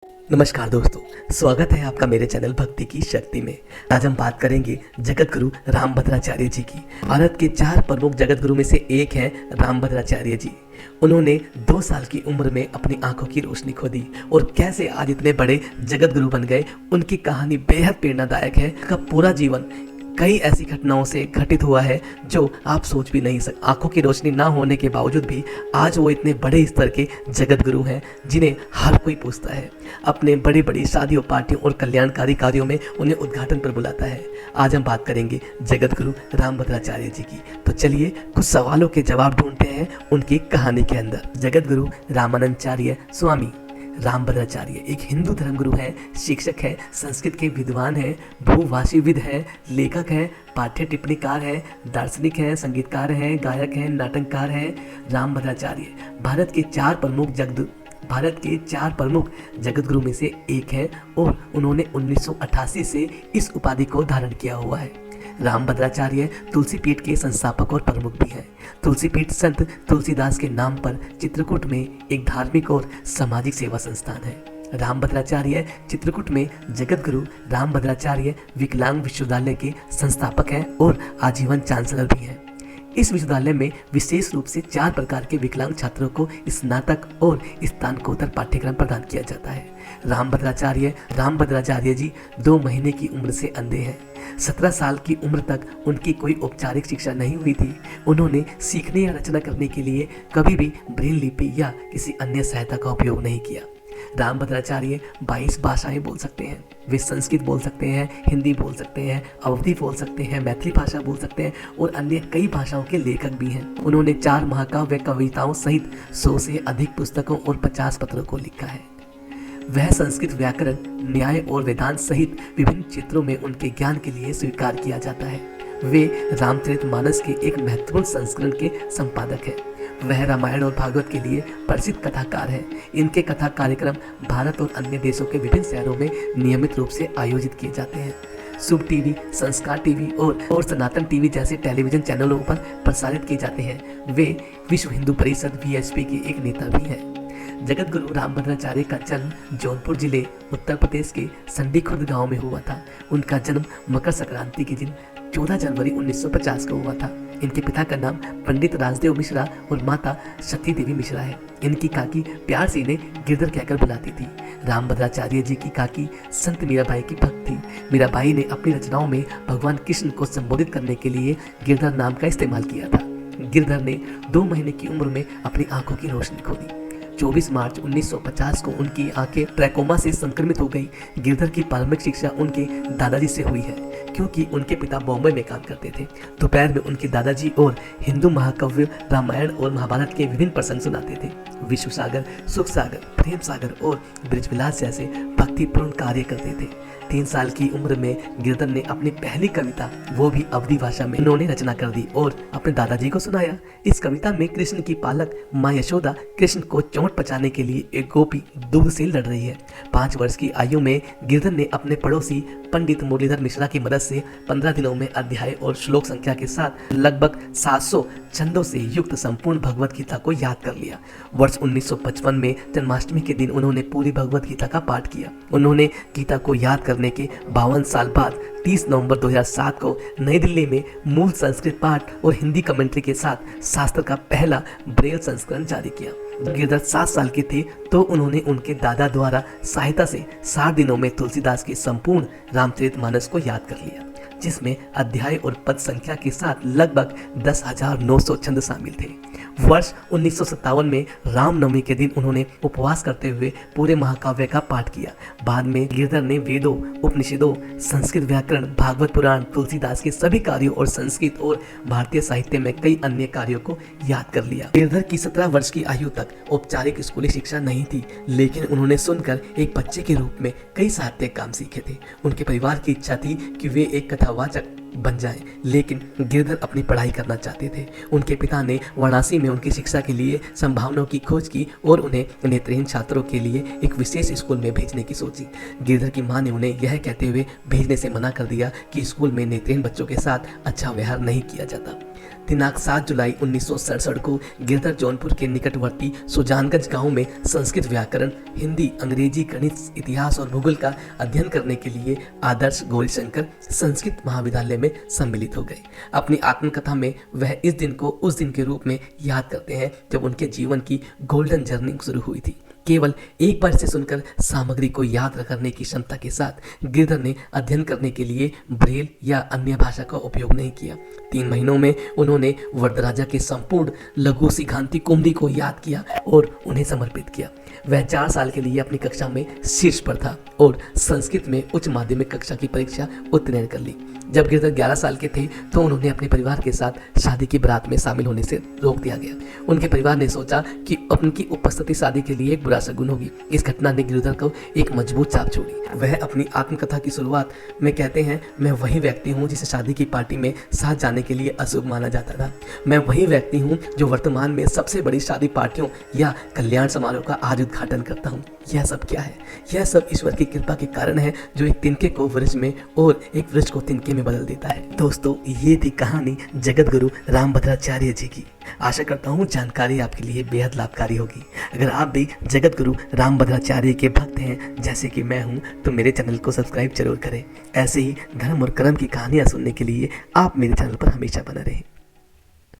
नमस्कार दोस्तों, स्वागत है आपका मेरे चैनल भक्ति की शक्ति में। आज हम बात करेंगे जगत गुरु रामभद्राचार्य जी की। भारत के 4 प्रमुख जगत गुरु में से एक हैं रामभद्राचार्य जी। उन्होंने 2 साल की उम्र में अपनी आंखों की रोशनी खो दी और कैसे आज इतने बड़े जगत गुरु बन गए, उनकी कहानी बेहद प्रेरणादायक है। का पूरा जीवन कई ऐसी घटनाओं से घटित हुआ है जो आप सोच भी नहीं सकते। आंखों की रोशनी ना होने के बावजूद भी आज वो इतने बड़े स्तर के जगत गुरु हैं जिन्हें हर कोई पूछता है। अपने बड़ी बड़ी शादियों, पार्टियों और कल्याणकारी कार्यों में उन्हें उद्घाटन पर बुलाता है। आज हम बात करेंगे जगत गुरु रामभद्राचार्य जी की। तो चलिए कुछ सवालों के जवाब ढूंढते हैं उनकी कहानी के अंदर। जगत गुरु रामानंदाचार्य स्वामी रामभद्राचार्य एक हिंदू धर्मगुरु है, शिक्षक है, संस्कृत के विद्वान है, भूभाषीविद है, लेखक है, पाठ्य टिप्पणीकार है, दार्शनिक है, संगीतकार है, गायक है, नाटककार है। रामभद्राचार्य भारत के 4 प्रमुख जगत गुरु में से एक है और उन्होंने 1988 से इस उपाधि को धारण किया हुआ है। रामभद्राचार्य तुलसी पीठ के संस्थापक और प्रमुख भी हैं। तुलसी पीठ संत तुलसीदास के नाम पर चित्रकूट में एक धार्मिक और सामाजिक सेवा संस्थान है। रामभद्राचार्य चित्रकूट में जगत गुरु रामभद्राचार्य विकलांग विश्वविद्यालय के संस्थापक हैं और आजीवन चांसलर भी हैं। इस विश्वविद्यालय में विशेष रूप से 4 प्रकार के विकलांग छात्रों को स्नातक और स्नातकोत्तर पाठ्यक्रम प्रदान किया जाता है। रामभद्राचार्य जी 2 महीने की उम्र से अंधे हैं। 17 साल की उम्र तक उनकी कोई औपचारिक शिक्षा नहीं हुई थी। उन्होंने सीखने या रचना करने के लिए कभी भी ब्रेल लिपि या किसी अन्य सहायता का उपयोग नहीं किया। रामभद्राचार्य 22 भाषाएं बोल सकते हैं। वे संस्कृत बोल सकते हैं, हिंदी बोल सकते हैं, अवधी बोल सकते हैं, मैथिली भाषा बोल सकते हैं और अन्य कई भाषाओं के लेखक भी हैं। उन्होंने 4 महाकाव्य कविताओं सहित 100 से अधिक पुस्तकों और 50 पत्रों को लिखा है। वह संस्कृत व्याकरण, न्याय और वेदांत सहित विभिन्न क्षेत्रों में उनके ज्ञान के लिए स्वीकार किया जाता है। वे रामचरितमानस के एक महत्वपूर्ण संस्करण के संपादक हैं। वह रामायण और भागवत के लिए प्रसिद्ध कथाकार हैं। इनके कथा कार्यक्रम भारत और अन्य देशों के विभिन्न शहरों में नियमित रूप से आयोजित किए जाते हैं। शुभ टीवी, संस्कार टीवी और सनातन टीवी जैसे टेलीविजन चैनलों पर प्रसारित किए जाते हैं। वे विश्व हिंदू परिषद VHP के एक नेता भी हैं। जगत गुरु रामभद्राचार्य का जन्म जौनपुर जिले उत्तर प्रदेश के संडी खुर्द गांव में हुआ था। उनका जन्म मकर संक्रांति के दिन 14 जनवरी 1950 को हुआ था। इनके पिता का नाम पंडित राजदेव मिश्रा और माता सती देवी मिश्रा है। इनकी काकी प्यार से इन्हें गिरधर कहकर बुलाती थी। रामभद्राचार्य जी की काकी संत मीराबाई की भक्त थी। मीराबाई ने अपनी रचनाओं में भगवान कृष्ण को संबोधित करने के लिए गिरधर नाम का इस्तेमाल किया था। गिरधर ने 2 महीने की उम्र में अपनी आंखों की रोशनी खो दी। 24 मार्च 1950 को उनकी आंखें ट्रैकोमा से संक्रमित हो गई। गिरधर की प्रारंभिक शिक्षा उनके दादाजी से हुई है क्योंकि उनके पिता बॉम्बे में काम करते थे। दोपहर में उनके दादाजी और हिंदू महाकाव्य रामायण और महाभारत के विभिन्न प्रसंग सुनाते थे। विश्व सागर, सुख सागर, प्रेम सागर और ब्रिजविलास जैसे भक्तिपूर्ण कार्य करते थे। 3 साल की उम्र में गिरधर ने अपनी पहली कविता, वो भी अवधी भाषा में, उन्होंने रचना कर दी और अपने दादाजी को सुनाया। इस कविता में कृष्ण की पालक माँ यशोदा कृष्ण को चोट पहुंचाने के लिए एक गोपी दूध से लड़ रही है। 5 वर्ष की आयु में गिरधर ने अपने पड़ोसी पंडित मुरलीधर मिश्रा की मदद से 15 दिनों में अध्याय और श्लोक संख्या के साथ लगभग 700 छंदों से युक्त संपूर्ण भगवत गीता को याद कर लिया। वर्ष 1955 में जन्माष्टमी के दिन उन्होंने पूरी भगवत गीता का पाठ किया। उन्होंने गीता को याद करने के 52 साल बाद 30 नवंबर 2007 को नई दिल्ली में मूल संस्कृत पाठ और हिंदी कमेंट्री के साथ शास्त्र का पहला ब्रेल संस्करण जारी किया। जब गिरधर 7 साल के थे तो उन्होंने उनके दादा द्वारा सहायता से 60 दिनों में तुलसीदास के संपूर्ण रामचरितमानस को याद कर लिया, जिसमें अध्याय और पद संख्या के साथ लगभग 10,900 छंद शामिल थे। वर्ष 1957 में रामनवमी के दिन उन्होंने उपवास करते हुए पूरे महाकाव्य का पाठ किया। बाद में गिरधर ने वेदों, उपनिषदों, संस्कृत व्याकरण, भागवत पुराण, तुलसीदास के सभी कार्यों और संस्कृत और भारतीय साहित्य में कई अन्य कार्यों को याद कर लिया। गिरधर की 17 वर्ष की आयु तक औपचारिक स्कूली शिक्षा नहीं थी, लेकिन उन्होंने सुनकर एक बच्चे के रूप में कई साहित्यिक काम सीखे थे। उनके परिवार की इच्छा थी कि वे एक कथावाचक बन जाएं, लेकिन गिरधर अपनी पढ़ाई करना चाहते थे। उनके पिता ने वाराणसी में उनकी शिक्षा के लिए संभावनाओं की खोज की और उन्हें नेत्रहीन छात्रों के लिए एक विशेष स्कूल में भेजने की सोची। गिरधर की मां ने उन्हें यह कहते हुए भेजने से मना कर दिया कि स्कूल में नेत्रहीन बच्चों के साथ अच्छा व्यवहार नहीं किया जाता। दिनांक 7 जुलाई 1967 को गिरधर जौनपुर के निकटवर्ती सुजानगंज गांव में संस्कृत व्याकरण, हिंदी, अंग्रेजी, गणित, इतिहास और भूगोल का अध्ययन करने के लिए आदर्श गौरीशंकर संस्कृत महाविद्यालय में सम्मिलित हो गए। अपनी आत्मकथा में वह इस दिन को उस दिन के रूप में याद करते हैं जब उनके जीवन की गोल्डन जर्नी शुरू हुई थी। केवल एक बार इसे सुनकर सामग्री को याद करने की क्षमता के साथ गिरधर ने अध्ययन करने के लिए ब्रेल या अन्य भाषा का उपयोग नहीं किया। 3 महीनों में उन्होंने वरदराजा के संपूर्ण लघु सिद्धांति कुंडी को याद किया और उन्हें समर्पित किया। वह 4 साल के लिए अपनी कक्षा में शीर्ष पर था और संस्कृत में उच्च माध्यमिक कक्षा की परीक्षा उत्तीर्ण कर ली। जब गिरधर 11 साल के थे तो उन्होंने अपने परिवार के साथ शादी की बारात में शामिल होने से रोक दिया गया। उनके परिवार ने सोचा कि उनकी उपस्थिति शादी के लिए एक बुरा शगुन होगी। इस घटना ने गिरधर को एक मजबूत छाप छोड़ी। वह अपनी आत्मकथा की शुरुआत में कहते हैं, मैं वही व्यक्ति हूँ जिसे शादी की पार्टी में साथ जाने के लिए अशुभ माना जाता था। मैं वही व्यक्ति हूँ जो वर्तमान में सबसे बड़ी शादी पार्टियों या कल्याण समारोह का आज उद्घाटन करता हूँ। यह सब क्या है? यह सब ईश्वर की कृपा के कारण है जो एक तिनके को वृक्ष में और एक वृक्ष को तिनके में बदल देता है। दोस्तों, ये थी कहानी जगत गुरु रामभद्राचार्य जी की। आशा करता हूँ जानकारी आपके लिए बेहद लाभकारी होगी। अगर आप भी जगत गुरु रामभद्राचार्य के भक्त हैं जैसे कि मैं हूँ तो मेरे चैनल को सब्सक्राइब जरूर करें। ऐसे ही धर्म और कर्म की कहानियाँ सुनने के लिए आप मेरे चैनल पर हमेशा बने रहें।